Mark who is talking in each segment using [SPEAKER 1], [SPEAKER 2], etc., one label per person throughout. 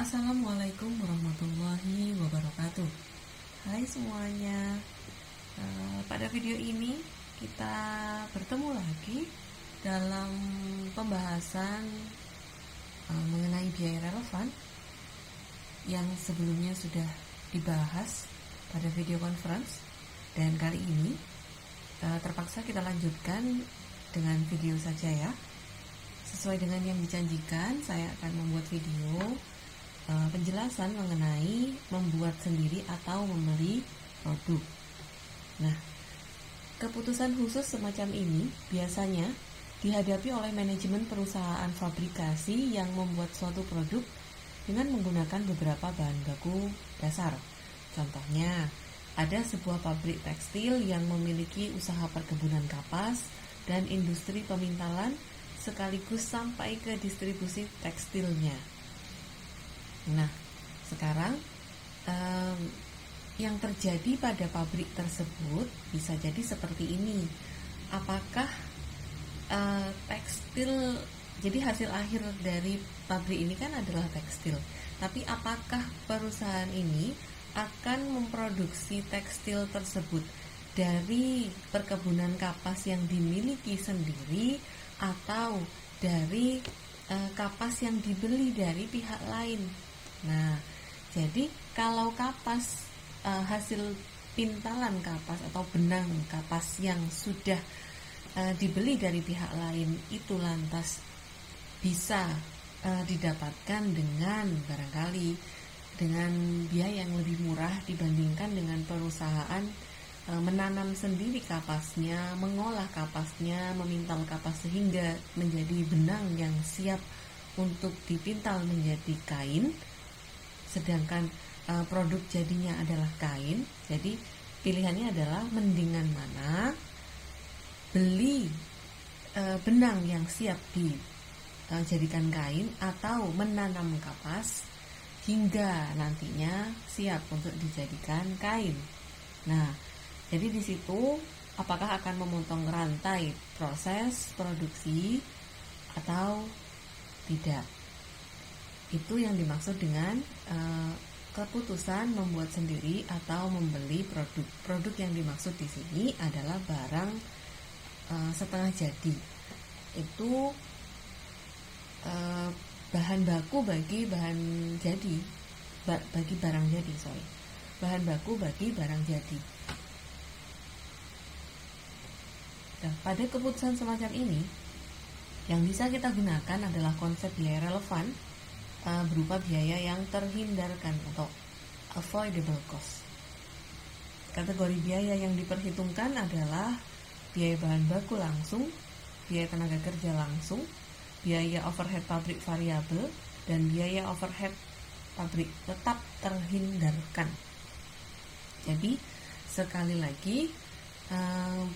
[SPEAKER 1] Assalamualaikum warahmatullahi wabarakatuh. Hai semuanya. Pada video ini kita bertemu lagi dalam pembahasan mengenai biaya relevan yang sebelumnya sudah dibahas pada video conference, dan kali ini terpaksa kita lanjutkan dengan video saja ya. Sesuai dengan yang dijanjikan, saya akan membuat video penjelasan mengenai membuat sendiri atau membeli produk. Nah, keputusan khusus semacam ini biasanya dihadapi oleh manajemen perusahaan fabrikasi yang membuat suatu produk dengan menggunakan beberapa bahan baku dasar. Contohnya, ada sebuah pabrik tekstil yang memiliki usaha perkebunan kapas dan industri pemintalan sekaligus sampai ke distribusi tekstilnya. Nah, sekarang yang terjadi pada pabrik tersebut bisa jadi seperti ini. Apakah tekstil, jadi hasil akhir dari pabrik ini kan adalah tekstil, tapi apakah perusahaan ini akan memproduksi tekstil tersebut dari perkebunan kapas yang dimiliki sendiri atau dari kapas yang dibeli dari pihak lain? Nah, jadi kalau kapas hasil pintalan kapas atau benang kapas yang sudah dibeli dari pihak lain itu lantas bisa didapatkan dengan barangkali dengan biaya yang lebih murah dibandingkan dengan perusahaan menanam sendiri kapasnya, mengolah kapasnya, memintal kapas sehingga menjadi benang yang siap untuk dipintal menjadi kain, sedangkan produk jadinya adalah kain. Jadi pilihannya adalah mendingan mana, beli benang yang siap dijadikan kain atau menanam kapas hingga nantinya siap untuk dijadikan kain. Nah, jadi di situ apakah akan memotong rantai proses produksi atau tidak? Itu yang dimaksud dengan keputusan membuat sendiri atau membeli produk. Produk yang dimaksud di sini adalah barang setengah jadi. Itu bahan baku bagi bahan jadi, bagi barang jadi, bahan baku bagi barang jadi. Nah, pada keputusan semacam ini, yang bisa kita gunakan adalah konsep biaya relevan berupa biaya yang terhindarkan atau avoidable cost. Kategori biaya yang diperhitungkan adalah biaya bahan baku langsung, biaya tenaga kerja langsung, biaya overhead pabrik variabel, dan biaya overhead pabrik tetap terhindarkan. Jadi sekali lagi,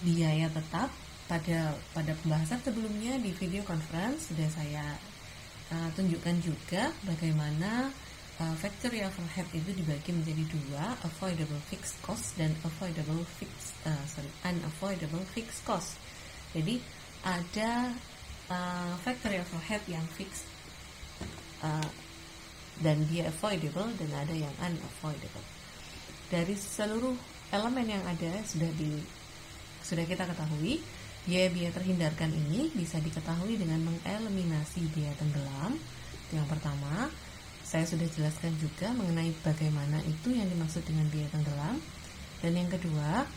[SPEAKER 1] biaya tetap pada pembahasan sebelumnya di video conference sudah saya tunjukkan juga bagaimana factory overhead itu dibagi menjadi dua, unavoidable fixed cost dan unavoidable fixed cost. Jadi ada factory overhead yang fixed dan dia avoidable, dan ada yang unavoidable. Dari seluruh elemen yang ada sudah kita ketahui, biaya-biaya terhindarkan ini bisa diketahui dengan mengeliminasi biaya tenggelam. Yang pertama, saya sudah jelaskan juga mengenai bagaimana itu yang dimaksud dengan biaya tenggelam. Dan yang kedua,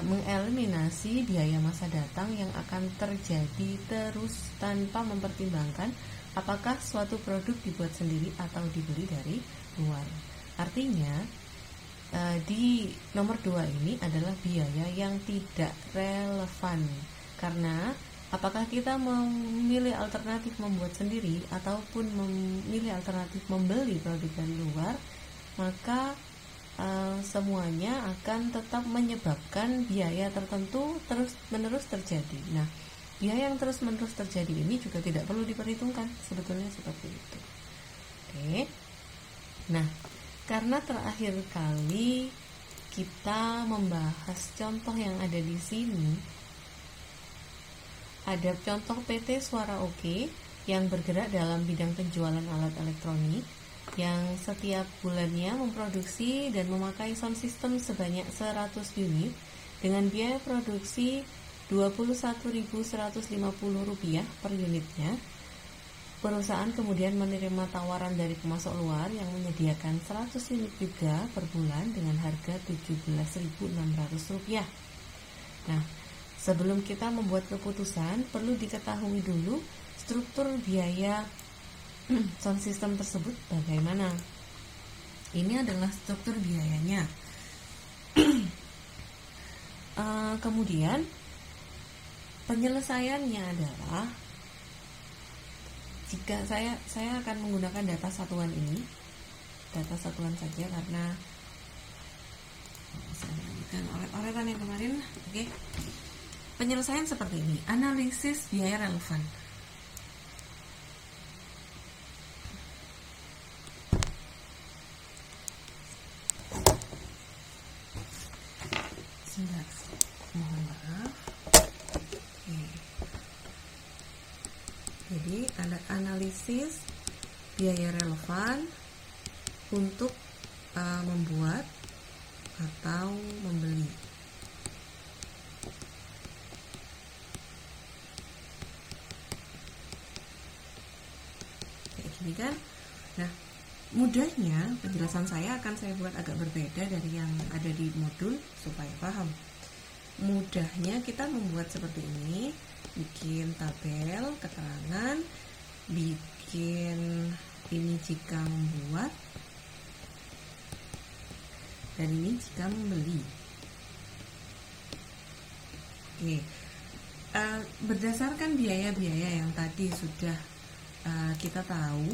[SPEAKER 1] mengeliminasi biaya masa datang yang akan terjadi terus tanpa mempertimbangkan apakah suatu produk dibuat sendiri atau dibeli dari luar. Artinya, di nomor 2 ini adalah biaya yang tidak relevan, karena apakah kita memilih alternatif membuat sendiri ataupun memilih alternatif membeli produk dari luar, maka semuanya akan tetap menyebabkan biaya tertentu terus-menerus terjadi. Nah, biaya yang terus-menerus terjadi ini juga tidak perlu diperhitungkan, sebetulnya seperti itu. Oke. Nah, karena terakhir kali kita membahas contoh yang ada di sini, ada contoh PT Suara Oke yang bergerak dalam bidang penjualan alat elektronik yang setiap bulannya memproduksi dan memakai sound system sebanyak 100 unit dengan biaya produksi Rp21.150 per unitnya. Perusahaan kemudian menerima tawaran dari pemasok luar yang menyediakan 100 unit juga per bulan dengan harga Rp17.600. Nah, sebelum kita membuat keputusan, perlu diketahui dulu struktur biaya sound system tersebut bagaimana. Ini adalah struktur biayanya. Kemudian penyelesaiannya adalah, jika saya akan menggunakan data satuan ini, data satuan saja karena saya melanjutkan oretan yang kemarin. Oke. Penyelesaian seperti ini, analisis biaya relevan. Sebentar, mohon maaf. Oke. Jadi ada analisis biaya relevan untuk membuat atau membeli. Kayak gini kan? Nah, mudahnya penjelasan saya akan saya buat agak berbeda dari yang ada di modul supaya paham. Mudahnya kita membuat seperti ini, bikin tabel keterangan, bikin ini jika membuat, dan ini jika membeli. Oke, berdasarkan biaya-biaya yang tadi sudah kita tahu,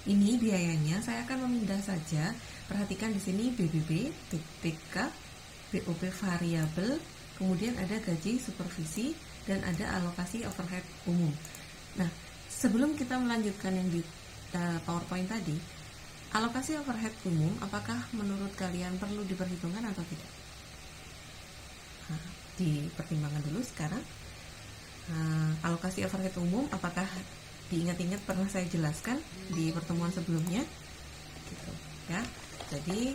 [SPEAKER 1] ini biayanya saya akan memindah saja. Perhatikan di sini BBB, BPK, BOP variabel, kemudian ada gaji supervisi dan ada alokasi overhead umum. Nah, sebelum kita melanjutkan yang di PowerPoint tadi, alokasi overhead umum apakah menurut kalian perlu diperhitungkan atau tidak? Nah, dipertimbangkan dulu sekarang. Alokasi overhead umum apakah diingat-ingat pernah saya jelaskan di pertemuan sebelumnya, gitu ya. Jadi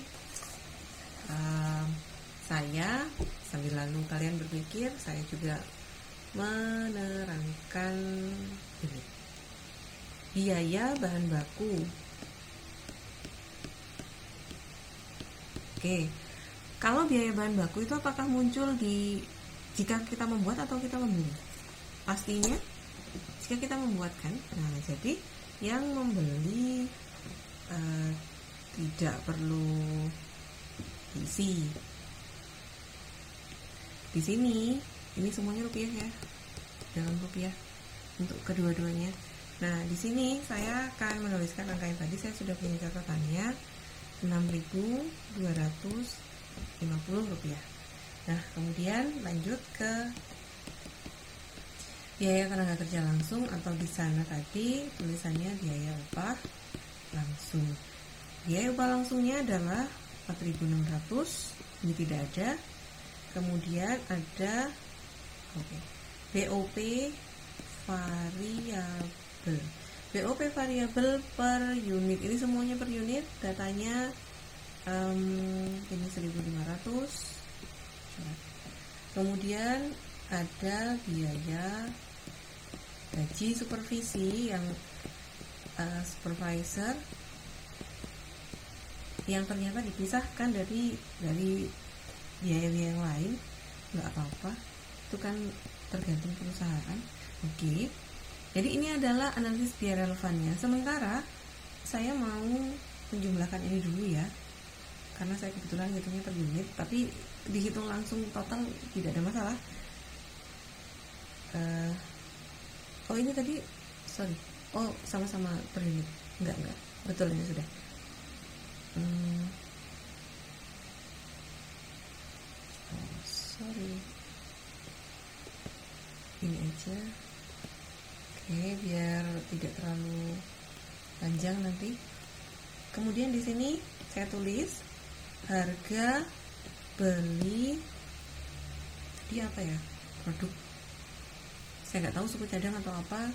[SPEAKER 1] saya sambil lalu kalian berpikir, saya juga menerangkan ini. Biaya bahan baku. Oke, kalau biaya bahan baku itu apakah muncul jika kita membuat atau kita membeli? Pastinya jika kita membuat kan. Nah, jadi yang membeli tidak perlu diisi. Di sini ini semuanya rupiah ya, dalam rupiah untuk kedua-duanya. Nah, di sini saya akan menuliskan angka yang tadi saya sudah punya catatannya, Rp6.250. Nah, kemudian lanjut ke biaya tenaga kerja langsung, atau di sana tadi tulisannya biaya upah langsung. Biaya upah langsungnya adalah 4.600, ini tidak ada. Kemudian ada BOP variabel. BOP variabel per unit, ini semuanya per unit, datanya ini 1.500. Kemudian ada biaya gaji supervisi yang supervisor yang ternyata dipisahkan dari biaya-biaya yang lain. Nggak apa-apa, itu kan tergantung perusahaan. Oke, jadi ini adalah analisis biaya relevannya. Sementara saya mau menjumlahkan ini dulu ya, karena saya kebetulan hitungnya per unit, tapi dihitung langsung total tidak ada masalah. Ini tadi sama-sama per unit. Enggak, betul ini sudah. Ini aja. Oke, biar tidak terlalu panjang nanti. Kemudian di sini saya tulis harga beli di apa ya, produk. Saya nggak tahu suku cadang atau apa.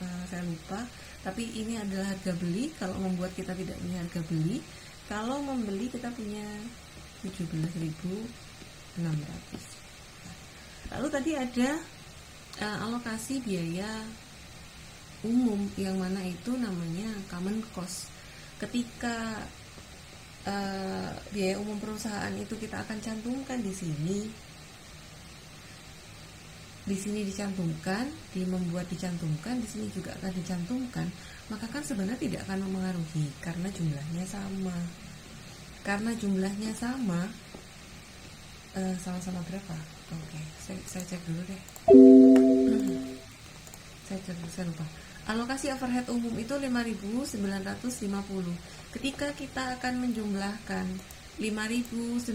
[SPEAKER 1] saya lupa, tapi ini adalah harga beli. Kalau membuat kita tidak punya harga beli, kalau membeli kita punya 17.600. Lalu tadi ada alokasi biaya umum, yang mana itu namanya common cost. Ketika biaya umum perusahaan itu kita akan cantumkan di sini dicantumkan, di membuat dicantumkan, di sini juga akan dicantumkan, maka kan sebenarnya tidak akan mempengaruhi karena jumlahnya sama. Karena jumlahnya sama berapa? Oke, saya cek dulu deh. Saya lupa. Alokasi overhead umum itu 5.950. Ketika kita akan menjumlahkan 5.950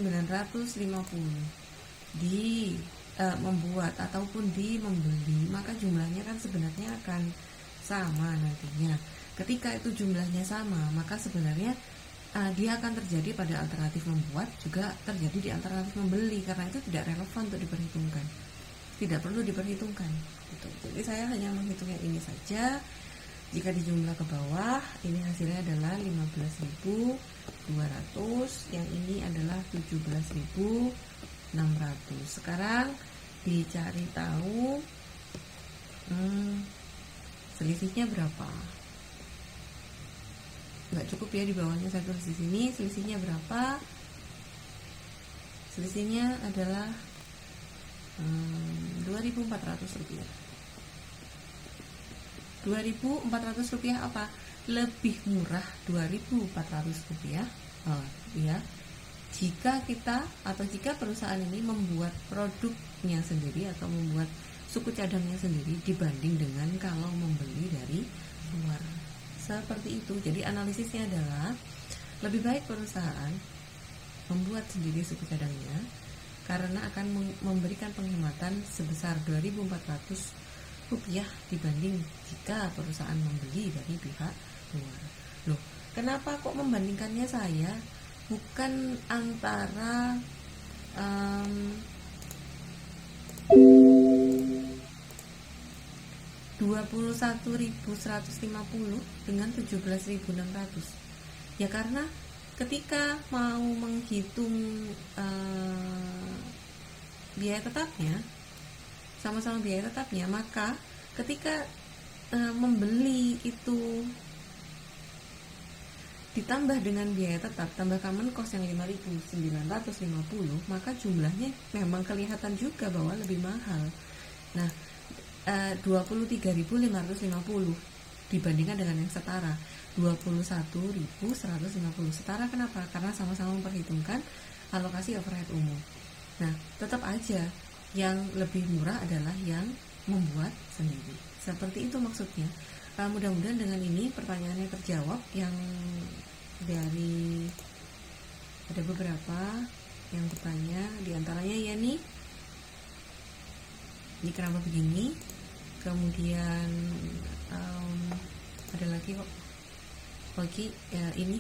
[SPEAKER 1] di membuat ataupun di membeli, maka jumlahnya kan sebenarnya akan sama nantinya. Ketika itu jumlahnya sama, maka sebenarnya dia akan terjadi pada alternatif membuat, juga terjadi di alternatif membeli, karena itu tidak relevan untuk diperhitungkan, tidak perlu diperhitungkan gitu. Jadi saya hanya menghitungnya ini saja. Jika dijumlah ke bawah, ini hasilnya adalah 15.200, yang ini adalah 17.600. Sekarang dicari tahu selisihnya berapa. Nggak cukup ya di bawahnya, saya tulis di sini selisihnya berapa. Selisihnya adalah 2.400 rupiah. 2.400 rupiah apa? Lebih murah 2.400 rupiah. Ya. Jika perusahaan ini membuat produknya sendiri atau membuat suku cadangnya sendiri dibanding dengan kalau membeli dari luar. Seperti itu. Jadi analisisnya adalah lebih baik perusahaan membuat sendiri suku cadangnya karena akan memberikan penghematan sebesar 2.400 rupiah dibanding jika perusahaan membeli dari pihak luar. Loh, kenapa kok membandingkannya saya? Bukan antara 21.150 dengan 17.600. Ya karena ketika mau menghitung biaya tetapnya, sama-sama biaya tetapnya, maka ketika membeli itu ditambah dengan biaya tetap tambah common cost yang 5.950, maka jumlahnya memang kelihatan juga bahwa lebih mahal. Nah, 23.550 dibandingkan dengan yang setara 21.150. Setara kenapa? Karena sama-sama memperhitungkan alokasi overhead umum. Nah, tetap aja yang lebih murah adalah yang membuat sendiri. Seperti itu maksudnya. Mudah-mudahan dengan ini pertanyaannya terjawab. Yang dari ada beberapa yang bertanya, diantaranya ya nih, ini kenapa begini. Kemudian ada lagi kok. Oke, ya ini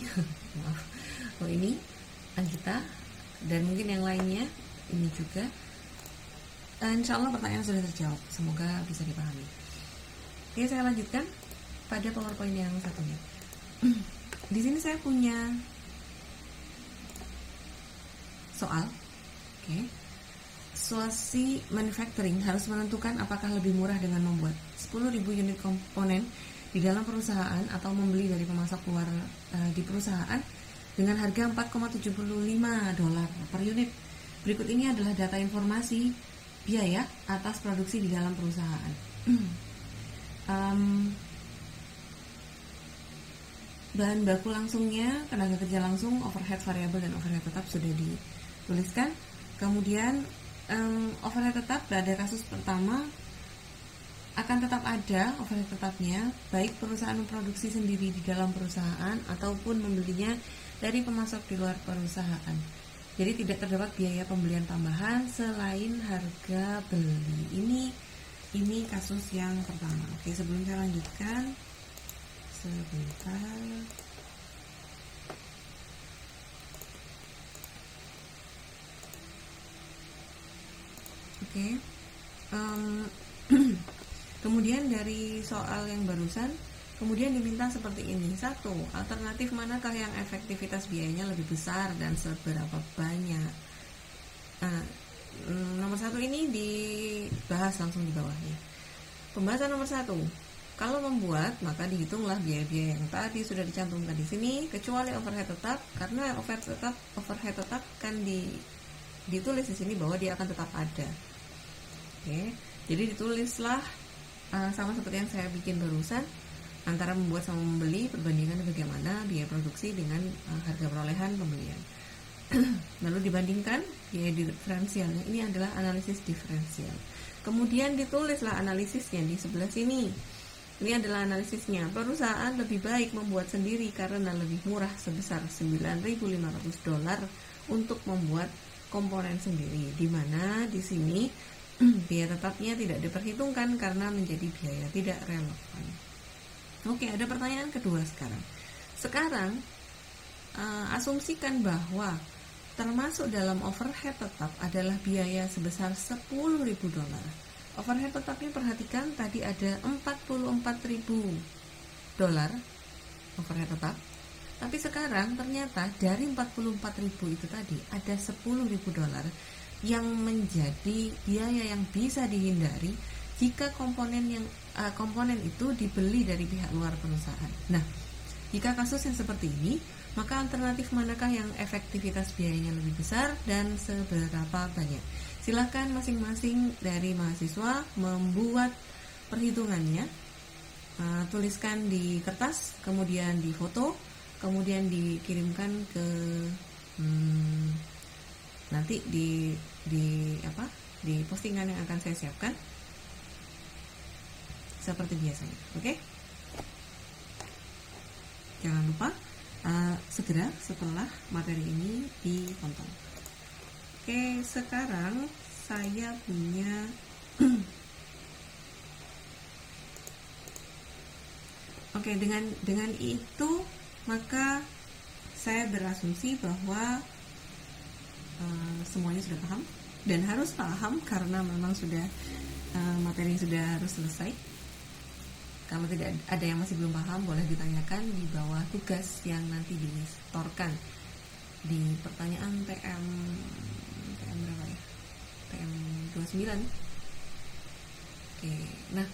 [SPEAKER 1] maaf. Ini Anggita dan mungkin yang lainnya ini juga. Insya Allah pertanyaan sudah terjawab. Semoga bisa dipahami. Oke, saya lanjutkan pada PowerPoint yang satunya. Di sini saya punya soal. Oke. Suasi manufacturing harus menentukan apakah lebih murah dengan membuat 10.000 unit komponen di dalam perusahaan atau membeli dari pemasok luar di perusahaan dengan harga $4,75 per unit. Berikut ini adalah data informasi biaya atas produksi di dalam perusahaan. Bahan baku langsungnya, tenaga kerja langsung, overhead variabel dan overhead tetap sudah dituliskan. Kemudian overhead tetap pada kasus pertama akan tetap ada overhead tetapnya, baik perusahaan memproduksi sendiri di dalam perusahaan ataupun membelinya dari pemasok di luar perusahaan. Jadi tidak terdapat biaya pembelian tambahan selain harga beli. Ini kasus yang pertama. Oke, sebelum saya lanjutkan, sebentar. Oke. Kemudian dari soal yang barusan, kemudian diminta seperti ini. 1. Alternatif manakah yang efektivitas biayanya lebih besar dan seberapa banyak? Nah, nomor 1 ini dibahas langsung di bawahnya. Pembahasan nomor 1. Kalau membuat, maka dihitunglah biaya-biaya yang tadi sudah dicantumkan di sini, kecuali overhead tetap, karena overhead tetap kan ditulis di sini bahwa dia akan tetap ada. Oke, jadi ditulislah sama seperti yang saya bikin barusan, antara membuat sama membeli, perbandingan bagaimana biaya produksi dengan harga perolehan pembelian. Lalu dibandingkan biaya diferensialnya. Ini adalah analisis diferensial. Kemudian ditulislah analisisnya di sebelah sini. Ini adalah analisisnya. Perusahaan lebih baik membuat sendiri karena lebih murah sebesar $9.500 untuk membuat komponen sendiri, di mana di sini biaya tetapnya tidak diperhitungkan karena menjadi biaya tidak relevan. Oke, ada pertanyaan kedua sekarang. Sekarang asumsikan bahwa termasuk dalam overhead tetap adalah biaya sebesar $10.000. Overhead tetapnya perhatikan tadi ada $44.000 overhead tetap. Tapi sekarang ternyata dari $44.000 itu tadi ada $10.000 yang menjadi biaya yang bisa dihindari jika komponen itu dibeli dari pihak luar perusahaan. Nah, jika kasus yang seperti ini, maka alternatif manakah yang efektivitas biayanya lebih besar dan seberapa banyak? Silakan masing-masing dari mahasiswa membuat perhitungannya, tuliskan di kertas, kemudian difoto, kemudian dikirimkan ke nanti di postingan yang akan saya siapkan seperti biasanya. Oke? Jangan lupa segera setelah materi ini ditonton. Oke, sekarang saya punya Oke, dengan itu maka saya berasumsi bahwa semuanya sudah paham dan harus paham karena memang sudah materi sudah harus selesai. Kalau tidak ada yang masih belum paham, boleh ditanyakan di bawah tugas yang nanti disetorkan di pertanyaan PM berapa ya? PM 29. Oke, nah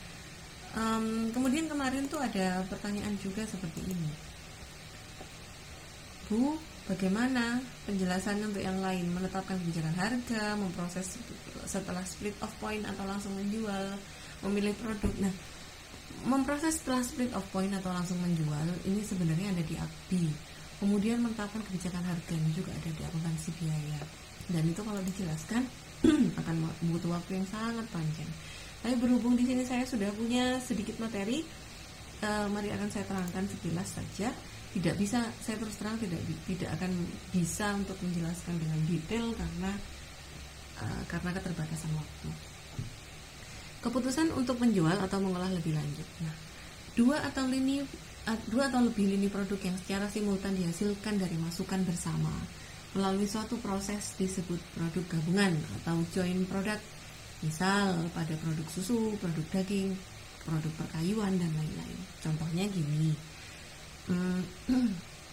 [SPEAKER 1] kemudian kemarin tuh ada pertanyaan juga seperti ini. Bu, bagaimana penjelasannya untuk yang lain? Menetapkan kebijakan harga, memproses setelah split off point atau langsung menjual, memilih produk. Nah, memproses setelah split off point atau langsung menjual ini sebenarnya ada di AKBI. Kemudian menetapkan kebijakan harga ini juga ada di akuntansi biaya. Dan itu kalau dijelaskan akan butuh waktu yang sangat panjang. Tapi berhubung di sini saya sudah punya sedikit materi, mari akan saya terangkan sekilas saja. Tidak bisa, saya terus terang tidak akan bisa untuk menjelaskan dengan detail karena keterbatasan waktu. Keputusan untuk menjual atau mengolah lebih lanjut. Nah, dua atau lebih lini produk yang secara simultan dihasilkan dari masukan bersama melalui suatu proses disebut produk gabungan atau joint product. Misal pada produk susu, produk daging, produk perkayuan dan lain-lain. Contohnya gini.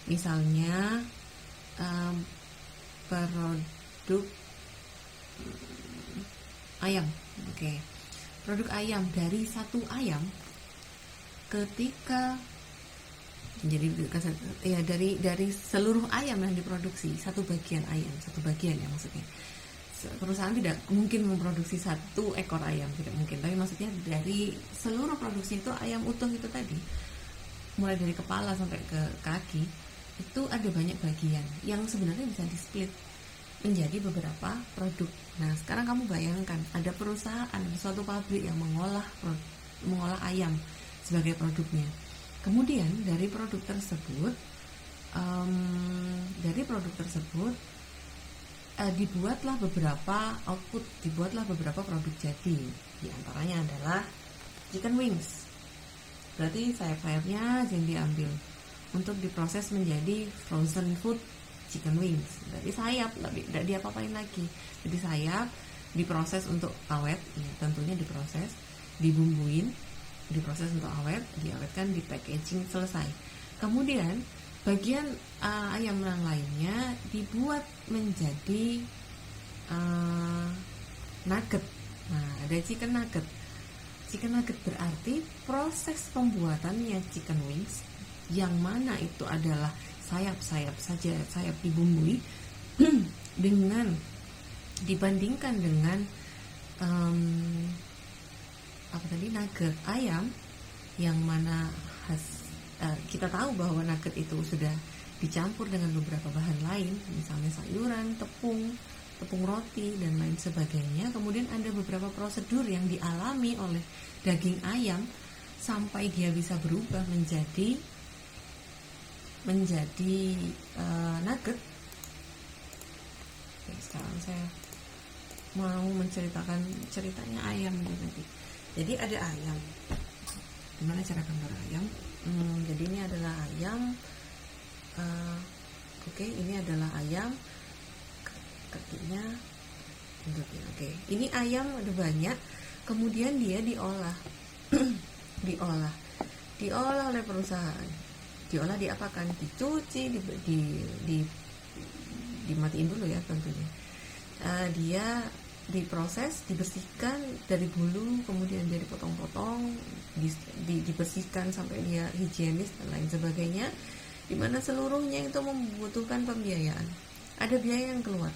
[SPEAKER 1] Misalnya produk ayam. Oke. Produk ayam, dari satu ayam ketika dari seluruh ayam yang diproduksi, satu bagian ya maksudnya. Perusahaan tidak mungkin memproduksi satu ekor ayam, tidak mungkin. Tapi maksudnya dari seluruh produksi itu ayam utuh itu tadi, mulai dari kepala sampai ke kaki, itu ada banyak bagian yang sebenarnya bisa di-split menjadi beberapa produk. Nah, sekarang kamu bayangkan ada perusahaan, suatu pabrik yang mengolah ayam sebagai produknya. Kemudian dari produk tersebut dibuatlah beberapa output, dibuatlah beberapa produk jadi. Di antaranya adalah chicken wings. Berarti sayap-sayapnya yang diambil untuk diproses menjadi frozen food chicken wings. Berarti sayap, tidak diapa-apain lagi. Jadi sayap diproses untuk awet, ya, tentunya diproses. dibumbuin, diproses untuk awet, diawetkan, di packaging, selesai. Kemudian bagian ayam yang lainnya dibuat menjadi nugget. Nah, ada chicken nugget. Chicken nugget berarti proses pembuatannya chicken wings, yang mana itu adalah sayap-sayap saja, sayap dibumbui dengan dibandingkan dengan nugget ayam, yang mana kita tahu bahwa nugget itu sudah dicampur dengan beberapa bahan lain, misalnya sayuran, tepung roti, dan lain sebagainya. Kemudian ada beberapa prosedur yang dialami oleh daging ayam sampai dia bisa berubah menjadi nugget. Oke, sekarang saya mau menceritakan ceritanya ayam nanti. Jadi ada ayam. Gimana cara gambar ayam? Jadi ini adalah ayam. Ini adalah ayam. Kakinya, bentuknya. Ini ayam ada banyak. Kemudian dia diolah, diolah oleh perusahaan. Diolah, diapakan? Dicuci, dimatiin dulu ya tentunya. Dia diproses, dibersihkan dari bulu, kemudian dia dipotong-potong, dibersihkan sampai dia higienis dan lain sebagainya, dimana seluruhnya itu membutuhkan pembiayaan. Ada biaya yang keluar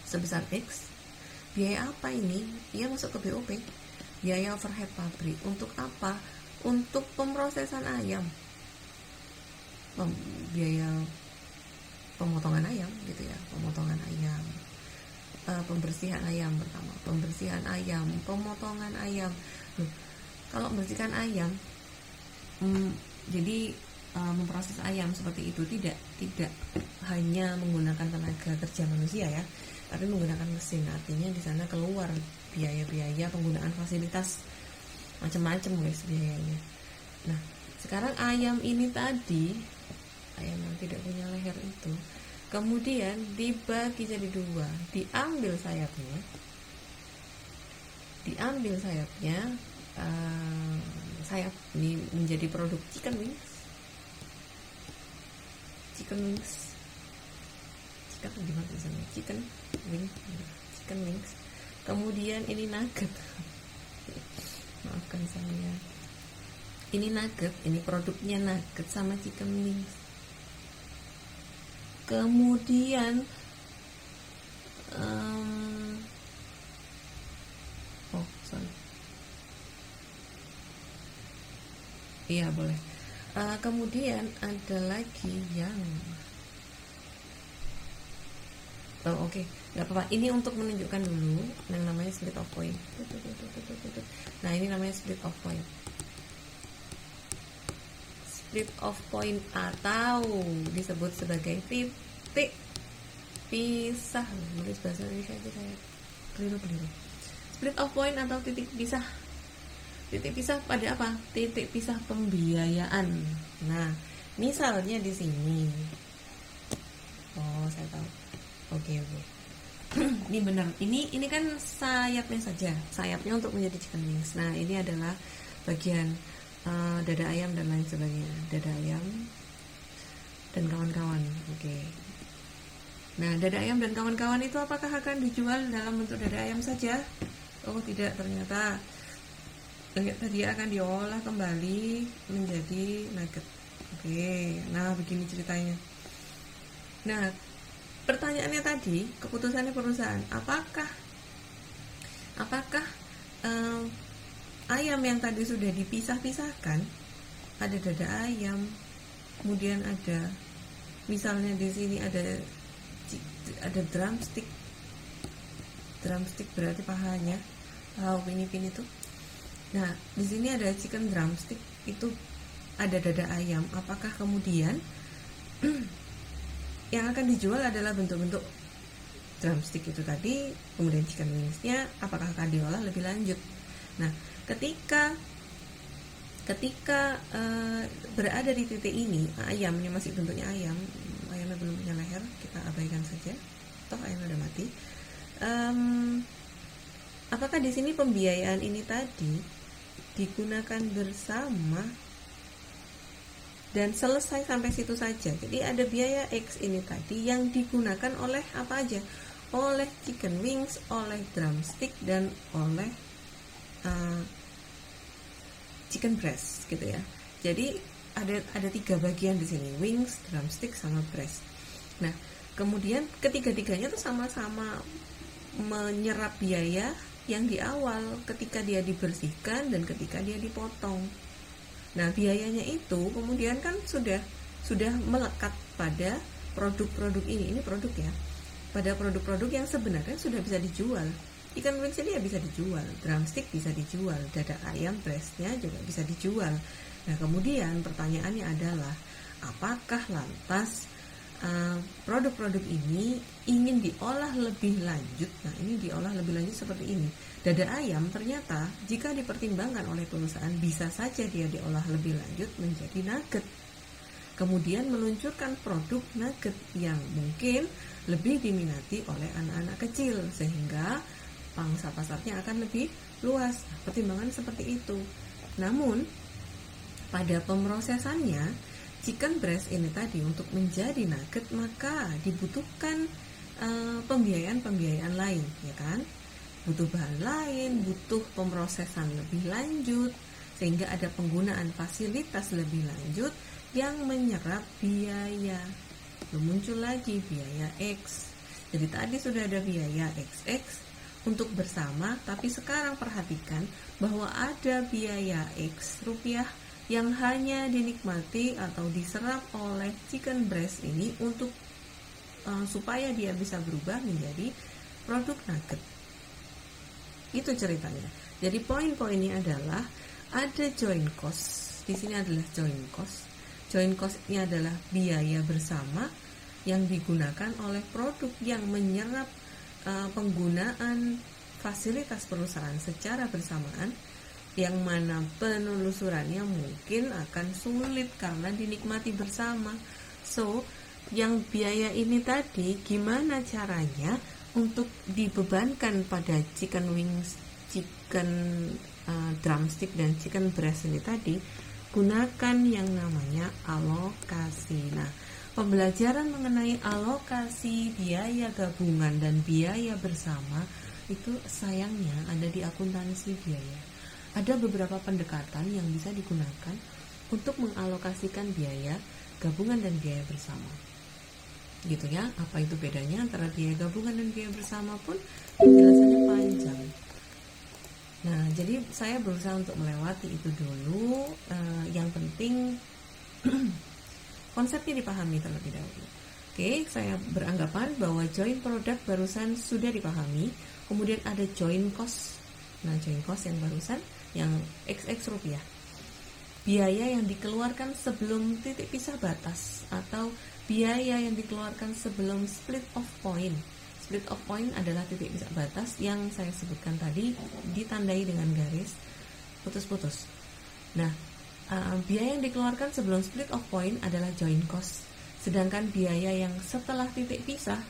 [SPEAKER 1] sebesar X. Biaya apa ini? Ia masuk ke BOP, biaya overhead pabrik. Untuk apa? Untuk pemrosesan ayam, biaya pemotongan ayam gitu ya, pemotongan ayam, pembersihan ayam pertama, pembersihan ayam, pemotongan ayam. Kalau membersihkan ayam, jadi memproses ayam seperti itu tidak hanya menggunakan tenaga kerja manusia ya, tapi menggunakan mesin. Artinya di sana keluar biaya-biaya penggunaan fasilitas macam-macam guys biayanya. Nah, sekarang ayam ini tadi, ayam yang tidak punya leher itu, kemudian dibagi jadi dua, diambil sayapnya, sayap ini menjadi produk chicken wings, chicken wings. Kemudian ini nugget, maafkan saya, ini nugget, ini produknya nugget sama chicken wings. Kemudian iya boleh. Kemudian ada lagi yang nggak apa-apa. Ini untuk menunjukkan dulu yang namanya split of point. Nah, ini namanya split of point. Split of point atau disebut sebagai titik pisah. Nulis bahasa Indonesia aja saya keliru. Split of point atau titik pisah. Titik pisah pada apa? Titik pisah pembiayaan. Nah, misalnya di sini. Oh, saya tahu. Oke. Ini benar. Ini kan sayapnya saja. Sayapnya untuk menjadi chicken wings. Nah, ini adalah bagian dada ayam dan lain sebagainya. Dada ayam dan kawan-kawan. Oke. Nah, dada ayam dan kawan-kawan itu apakah akan dijual dalam bentuk dada ayam saja? Oh, tidak, ternyata dia akan diolah kembali menjadi nugget. Oke. Nah, begini ceritanya. Nah, pertanyaannya tadi, keputusannya perusahaan, apakah ayam yang tadi sudah dipisah-pisahkan, ada dada ayam, kemudian ada misalnya di sini ada drumstick berarti pahanya, paha pinipin itu. Nah, di sini ada chicken drumstick, itu ada dada ayam. Apakah kemudian yang akan dijual adalah bentuk-bentuk drumstick itu tadi, kemudian chicken wingsnya apakah akan diolah lebih lanjut? Nah, ketika berada di titik ini, ayamnya masih bentuknya ayamnya belum punya leher, kita abaikan saja, toh ayamnya udah mati. apakah di sini pembiayaan ini tadi digunakan bersama dan selesai sampai situ saja. Jadi ada biaya X ini tadi yang digunakan oleh apa aja? Oleh chicken wings, oleh drumstick, dan oleh chicken breast gitu ya. Jadi ada 3 bagian di sini, wings, drumstick, sama breast. Nah, kemudian ketiga-tiganya tuh sama-sama menyerap biaya yang di awal ketika dia dibersihkan dan ketika dia dipotong. Nah, biayanya itu kemudian kan sudah melekat pada produk-produk ini produk ya, pada produk-produk yang sebenarnya sudah bisa dijual. Ikan wings ini ya bisa dijual, drumstick bisa dijual, dada ayam breastnya juga bisa dijual. Nah, kemudian pertanyaannya adalah apakah lantas produk-produk ini ingin diolah lebih lanjut? Nah, ini diolah lebih lanjut seperti ini. Dada ayam ternyata jika dipertimbangkan oleh perusahaan bisa saja dia diolah lebih lanjut menjadi nugget. Kemudian meluncurkan produk nugget yang mungkin lebih diminati oleh anak-anak kecil sehingga pangsa pasarnya akan lebih luas. Pertimbangan seperti itu. Namun pada pemrosesannya chicken breast ini tadi untuk menjadi nugget maka dibutuhkan pembiayaan lain, ya kan? Butuh bahan lain, butuh pemrosesan lebih lanjut, sehingga ada penggunaan fasilitas lebih lanjut yang menyerap biaya. Lalu muncul lagi biaya X. Jadi tadi sudah ada biaya XX untuk bersama, tapi sekarang perhatikan bahwa ada biaya X rupiah yang hanya dinikmati atau diserap oleh chicken breast ini untuk supaya dia bisa berubah menjadi produk nugget. Itu ceritanya. Jadi poin-poinnya adalah ada joint cost. Di sini adalah joint cost. Joint cost ini adalah biaya bersama yang digunakan oleh produk yang menyerap penggunaan fasilitas perusahaan secara bersamaan, yang mana penelusurannya mungkin akan sulit karena dinikmati bersama. So, yang biaya ini tadi gimana caranya untuk dibebankan pada chicken wings, chicken drumstick, dan chicken breast ini tadi? Gunakan yang namanya alokasi. Nah, pembelajaran mengenai alokasi biaya gabungan dan biaya bersama itu sayangnya ada di akuntansi biaya. Ada beberapa pendekatan yang bisa digunakan untuk mengalokasikan biaya gabungan dan biaya bersama. Gitu ya, apa itu bedanya antara biaya gabungan dan biaya bersama pun penjelasannya panjang. Nah, jadi saya berusaha untuk melewati itu dulu. Yang penting konsepnya dipahami terlebih dahulu. Oke, saya beranggapan bahwa joint product barusan sudah dipahami. Kemudian ada joint cost. Nah, joint cost yang barusan yang XX rupiah. Biaya yang dikeluarkan sebelum titik pisah batas atau biaya yang dikeluarkan sebelum split off point. Split off point adalah titik pisah batas yang saya sebutkan tadi, ditandai dengan garis putus-putus. Nah, biaya yang dikeluarkan sebelum split off point adalah joint cost. Sedangkan biaya yang setelah titik pisah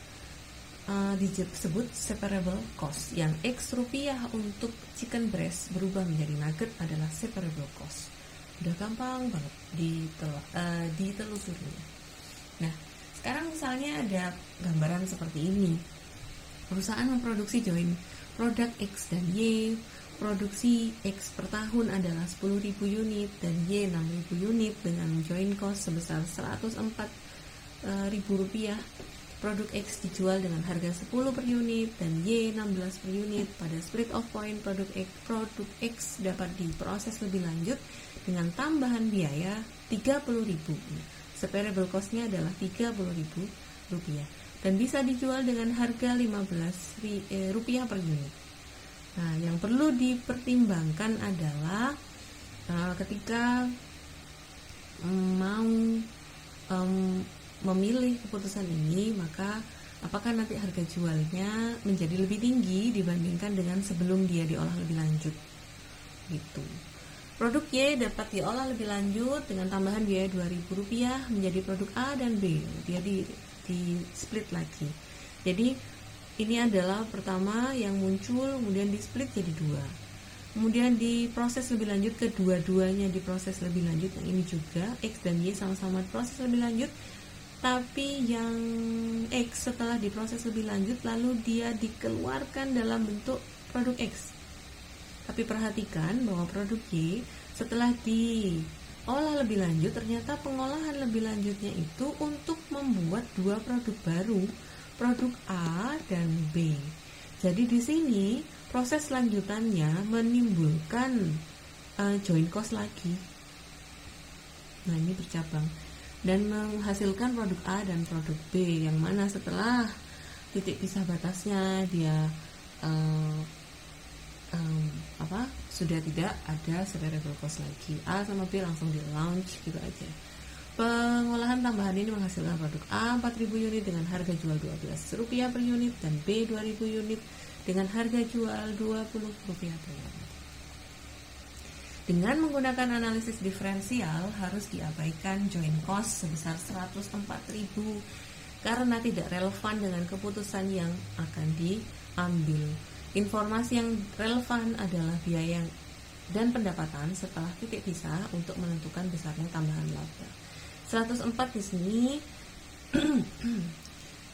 [SPEAKER 1] disebut separable cost. Yang X rupiah untuk chicken breast berubah menjadi nugget adalah separable cost. Udah gampang banget ditelusuri. Nah, sekarang misalnya ada gambaran seperti ini. Perusahaan memproduksi joint produk X dan Y. Produksi X per tahun adalah 10.000 unit dan Y 6.000 unit dengan joint cost sebesar 104.000 rupiah. Produk X dijual dengan harga 10 per unit dan Y 16 per unit. Pada split off point produk X dapat diproses lebih lanjut dengan tambahan biaya 30.000. Separable cost-nya adalah 30.000 rupiah dan bisa dijual dengan harga 15 rupiah per unit. Nah, yang perlu dipertimbangkan adalah ketika mau memilih keputusan ini, maka apakah nanti harga jualnya menjadi lebih tinggi dibandingkan dengan sebelum dia diolah lebih lanjut gitu. Produk Y dapat diolah lebih lanjut dengan tambahan biaya Rp2.000 menjadi produk A dan B. Dia di split lagi. Jadi Ini adalah pertama yang muncul, kemudian di split jadi 2. Kemudian diproses lebih lanjut, kedua-duanya diproses lebih lanjut. Yang ini juga X dan Y sama-sama diproses lebih lanjut, tapi yang X setelah diproses lebih lanjut lalu dia dikeluarkan dalam bentuk produk X. Tapi perhatikan bahwa produk Y setelah diolah lebih lanjut, ternyata pengolahan lebih lanjutnya itu untuk membuat 2 produk baru, produk A dan B. Jadi di sini proses lanjutannya menimbulkan joint cost lagi. Nah, ini bercabang dan menghasilkan produk A dan produk B, yang mana setelah titik pisah batasnya dia sudah tidak ada variable cost lagi. A sama B langsung di launch gitu aja. Pengolahan tambahan ini menghasilkan produk A 4.000 unit dengan harga jual Rp12 per unit dan B 2.000 unit dengan harga jual Rp20 per unit. Dengan menggunakan analisis diferensial harus diabaikan joint cost sebesar Rp104.000 karena tidak relevan dengan keputusan yang akan diambil. Informasi yang relevan adalah biaya dan pendapatan setelah titik pisah untuk menentukan besarnya tambahan laba. 104 di sini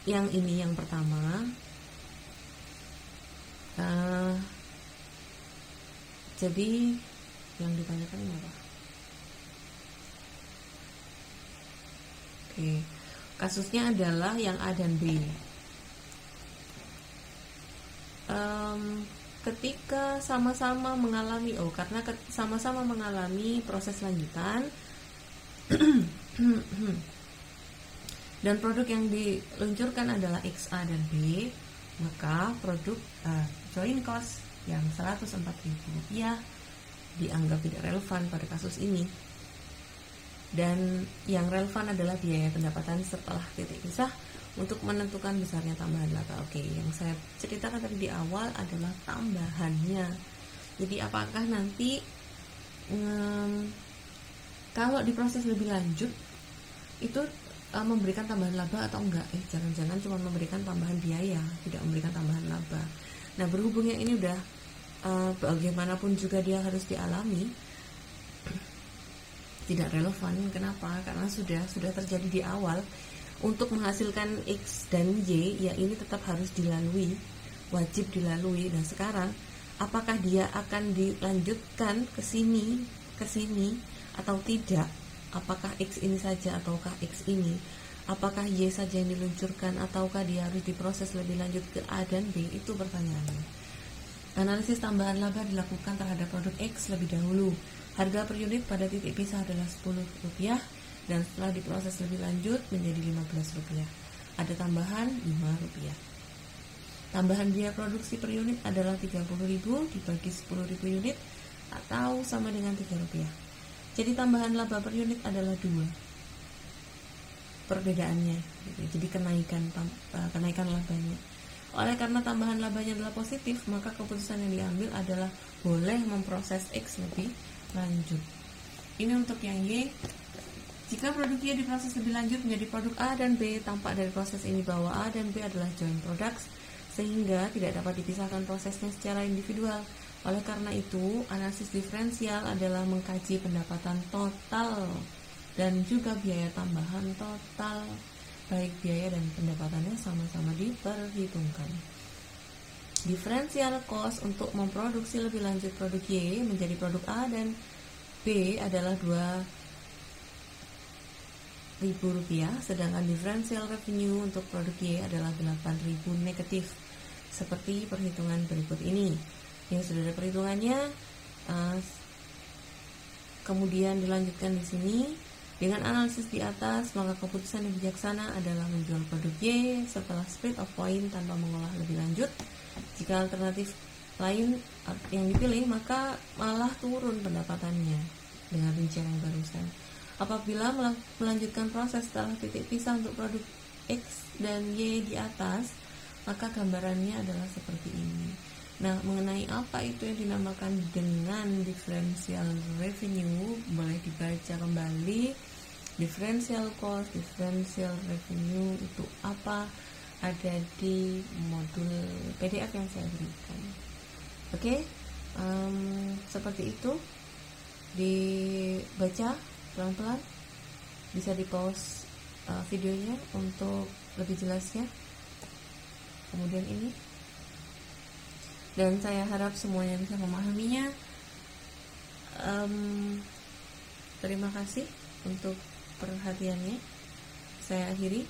[SPEAKER 1] yang ini yang pertama. Jadi yang ditanyakan ini apa? Oke, kasusnya adalah yang A dan B. Ketika sama-sama mengalami karena sama-sama mengalami proses lanjutan dan produk yang diluncurkan adalah XA dan B, maka produk joint cost yang Rp104.000 dianggap tidak relevan pada kasus ini. Dan yang relevan adalah biaya pendapatan setelah titik pisah untuk menentukan besarnya tambahan laba. Oke, yang saya ceritakan tadi di awal adalah tambahannya. Jadi apakah nanti kalau diproses lebih lanjut itu memberikan tambahan laba atau enggak? Jangan-jangan cuma memberikan tambahan biaya, tidak memberikan tambahan laba. Nah, berhubung yang ini udah bagaimanapun juga dia harus dialami, tidak relevan. Kenapa? Karena sudah terjadi di awal. Untuk menghasilkan X dan Y, ya ini tetap harus dilalui, wajib dilalui. Dan sekarang, apakah dia akan dilanjutkan ke sini atau tidak? Apakah X ini saja ataukah X ini? Apakah Y saja yang diluncurkan ataukah dia harus diproses lebih lanjut ke A dan B? Itu pertanyaannya. Analisis tambahan laba dilakukan terhadap produk X lebih dahulu. Harga per unit pada titik pisah adalah Rp10 dan setelah diproses lebih lanjut menjadi Rp15. Ada tambahan Rp5. Tambahan biaya produksi per unit adalah Rp30.000 dibagi 10.000 unit atau sama dengan Rp3. Jadi tambahan laba per unit adalah 2. Perbedaannya, jadi kenaikan labanya. Oleh karena tambahan labanya adalah positif, maka keputusan yang diambil adalah boleh memproses X lebih lanjut. Ini untuk yang Y. Jika produk Y diproses lebih lanjut menjadi produk A dan B, tampak dari proses ini bahwa A dan B adalah joint products, sehingga tidak dapat dipisahkan prosesnya secara individual. Oleh karena itu, analisis diferensial adalah mengkaji pendapatan total dan juga biaya tambahan total, baik biaya dan pendapatannya sama-sama diperhitungkan. Differential cost untuk memproduksi lebih lanjut produk Y menjadi produk A dan B adalah Rp2.000, sedangkan differential revenue untuk produk Y adalah Rp8.000 negatif, seperti perhitungan berikut ini. Yang sudah ada perhitungannya, kemudian dilanjutkan di sini. Dengan analisis di atas, maka keputusan yang bijaksana adalah menjual produk Y setelah split of point tanpa mengolah lebih lanjut. Jika alternatif lain yang dipilih, maka malah turun pendapatannya dengan rincian yang barusan. Apabila melanjutkan proses setelah titik pisah untuk produk X dan Y di atas, maka gambarannya adalah seperti ini. Nah, mengenai apa itu yang dinamakan dengan differential revenue, boleh dibaca kembali. Differential cost, differential revenue itu apa? ada di modul PDF yang saya berikan. Oke, seperti itu, dibaca pelan-pelan, bisa di pause videonya untuk lebih jelasnya. Kemudian ini, dan saya harap semuanya bisa memahaminya. Terima kasih untuk perhatiannya. Saya akhiri.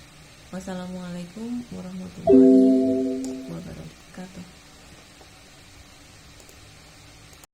[SPEAKER 1] Wassalamualaikum warahmatullahi wabarakatuh.